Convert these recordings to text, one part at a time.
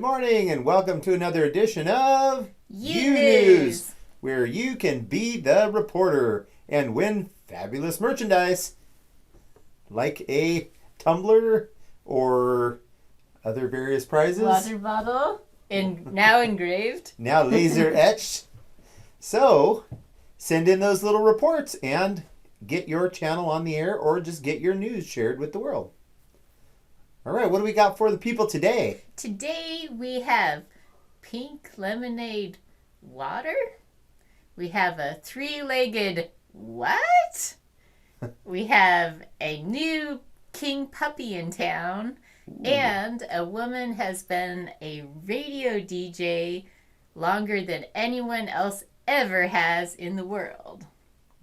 morning and welcome to another edition of U-News, where you can be the reporter and win fabulous merchandise like a tumbler or other various prizes. Water bottle, now engraved. Now laser etched. So send in those little reports and get your channel on the air or just get your news shared with the world. All right, what do we got for the people today? Today we have pink lemonade water. We have a three-legged what? We have a new king puppy in town. Ooh. And a woman has been a radio DJ longer than anyone else ever has in the world.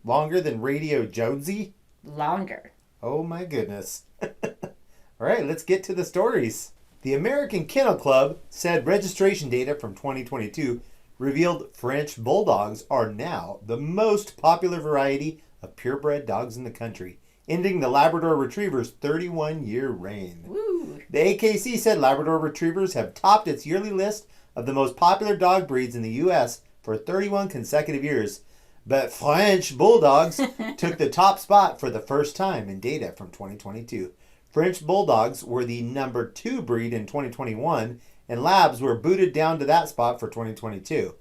Longer than Radio Jonesy? Longer. Oh my goodness. All right, let's get to the stories. The American Kennel Club said registration data from 2022 revealed French Bulldogs are now the most popular variety of purebred dogs in the country, ending the Labrador Retriever's 31-year reign. Woo. The AKC said Labrador Retrievers have topped its yearly list of the most popular dog breeds in the U.S. for 31 consecutive years, but French Bulldogs took the top spot for the first time in data from 2022. French Bulldogs were the number 2 breed in 2021, and Labs were booted down to that spot for 2022.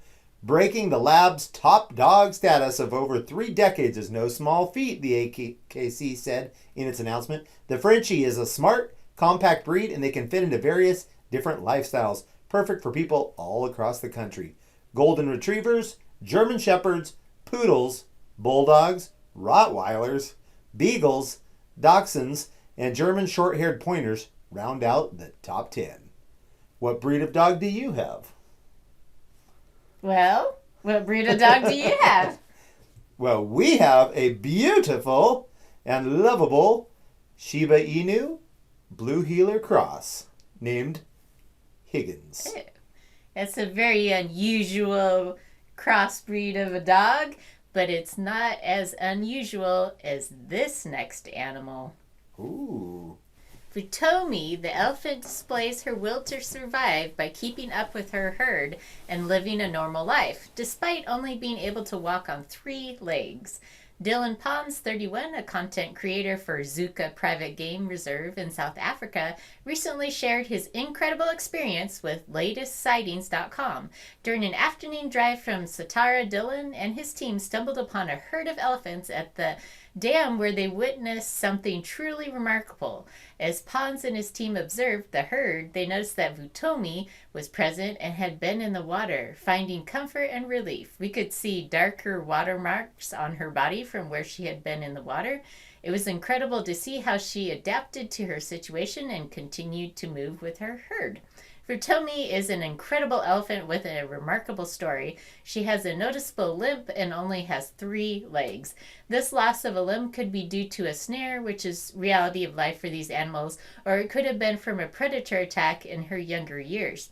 Breaking the Labs' top dog status of over 3 decades is no small feat, the AKC said in its announcement. The Frenchie is a smart, compact breed, and they can fit into various different lifestyles, perfect for people all across the country. Golden Retrievers, German Shepherds, Poodles, Bulldogs, Rottweilers, Beagles, Dachshunds, and German short-haired pointers round out the top 10. What breed of dog do you have? Well, what breed of dog do you have? Well, we have a beautiful and lovable Shiba Inu Blue Heeler Cross named Higgins. That's a very unusual crossbreed of a dog, but it's not as unusual as this next animal. Ooh. Futomi, the elephant, displays her will to survive by keeping up with her herd and living a normal life, despite only being able to walk on 3 legs. Dylan Pons, 31, a content creator for Zuka Private Game Reserve in South Africa, recently shared his incredible experience with latestsightings.com. During an afternoon drive from Satara, Dylan and his team stumbled upon a herd of elephants at the dam where they witnessed something truly remarkable. As Pons and his team observed the herd, they noticed that Futomi was present and had been in the water, finding comfort and relief. We could see darker watermarks on her body from where she had been in the water. It was incredible to see how she adapted to her situation and continued to move with her herd. Futomi is an incredible elephant with a remarkable story. She has a noticeable limp and only has 3 legs. This loss of a limb could be due to a snare, which is reality of life for these animals, or it could have been from a predator attack in her younger years.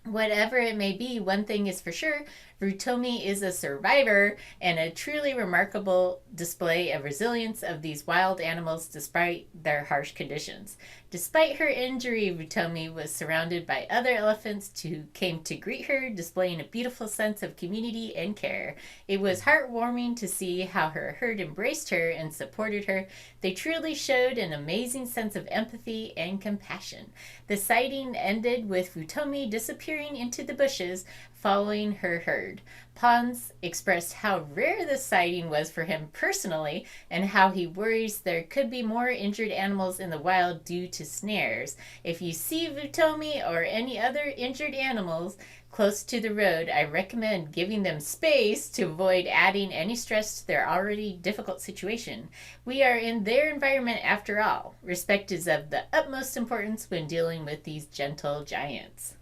Whatever it may be, one thing is for sure, Futomi is a survivor and a truly remarkable display of resilience of these wild animals despite their harsh conditions. Despite her injury, Futomi was surrounded by other elephants who came to greet her, displaying a beautiful sense of community and care. It was heartwarming to see how her herd embraced her and supported her. They truly showed an amazing sense of empathy and compassion. The sighting ended with Futomi disappearing into the bushes following her herd. Pons expressed how rare this sighting was for him personally and how he worries there could be more injured animals in the wild due to snares. If you see Futomi or any other injured animals close to the road, I recommend giving them space to avoid adding any stress to their already difficult situation. We are in their environment after all. Respect is of the utmost importance when dealing with these gentle giants.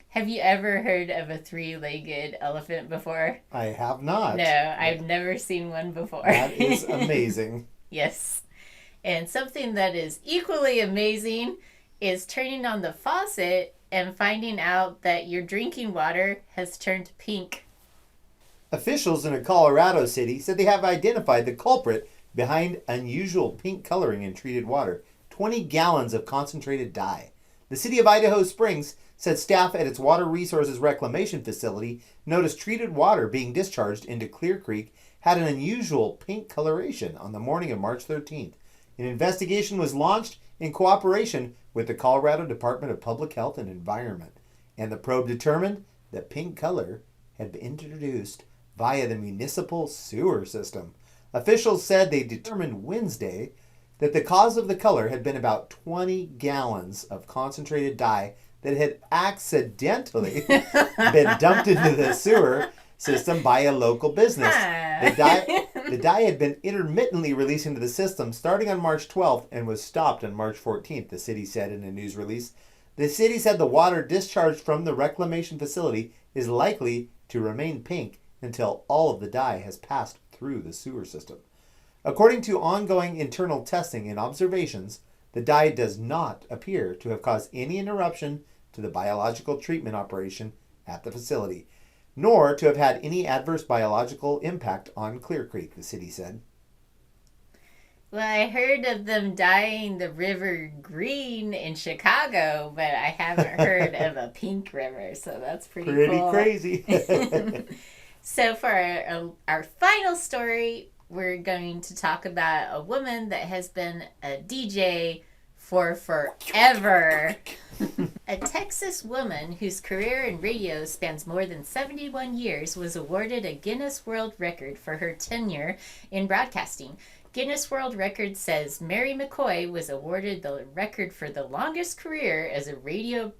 Have you ever heard of a 3-legged elephant before? I have not. No, I've never seen one before. That is amazing. Yes. And something that is equally amazing is turning on the faucet and finding out that your drinking water has turned pink. Officials in a Colorado city said they have identified the culprit behind unusual pink coloring in treated water, 20 gallons of concentrated dye. The city of Idaho Springs said staff at its Water Resources Reclamation Facility noticed treated water being discharged into Clear Creek had an unusual pink coloration on the morning of March 13th. An investigation was launched in cooperation with the Colorado Department of Public Health and Environment, and the probe determined that pink color had been introduced via the municipal sewer system. Officials said they determined Wednesday that the cause of the color had been about 20 gallons of concentrated dye that had accidentally been dumped into the sewer system by a local business. The dye had been intermittently released into the system starting on March 12th and was stopped on March 14th, the city said in a news release. The city said the water discharged from the reclamation facility is likely to remain pink until all of the dye has passed through the sewer system. According to ongoing internal testing and observations, the dye does not appear to have caused any interruption to the biological treatment operation at the facility, nor to have had any adverse biological impact on Clear Creek, the city said. Well, I heard of them dyeing the river green in Chicago, but I haven't heard of a pink river, so that's pretty cool. Crazy. So for our final story, we're going to talk about a woman that has been a DJ for forever. A Texas woman whose career in radio spans more than 71 years was awarded a Guinness World Record for her tenure in broadcasting. Guinness World Record says Mary McCoy was awarded the record for the longest career as a radio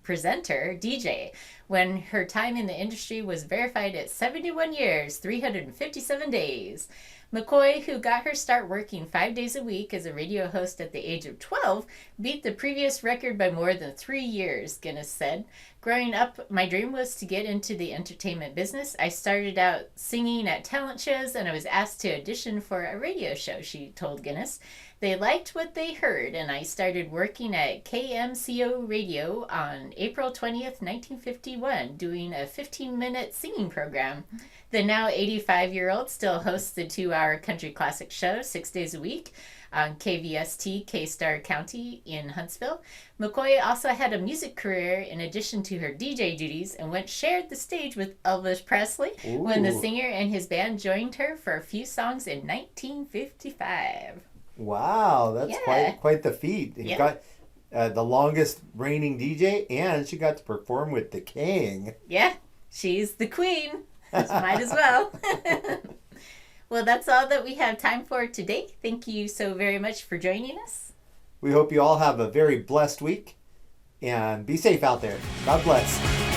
presenter, DJ, when her time in the industry was verified at 71 years, 357 days. McCoy, who got her start working 5 days a week as a radio host at the age of 12, beat the previous record by more than 3 years, Guinness said. Growing up, my dream was to get into the entertainment business. I started out singing at talent shows and I was asked to audition for a radio show, she told Guinness. They liked what they heard, and I started working at KMCO Radio on April 20th, 1951, doing a 15-minute singing program. The now 85-year-old still hosts the 2-hour country classic show 6 days a week on KVST K-Star County in Huntsville. McCoy also had a music career in addition to her DJ duties and shared the stage with Elvis Presley when the singer and his band joined her for a few songs in 1955. Wow, that's quite the feat. You got the longest reigning DJ, and she got to perform with the king. Yeah, she's the queen. Might as well. Well, that's all that we have time for today. Thank you so very much for joining us. We hope you all have a very blessed week, and be safe out there. God bless.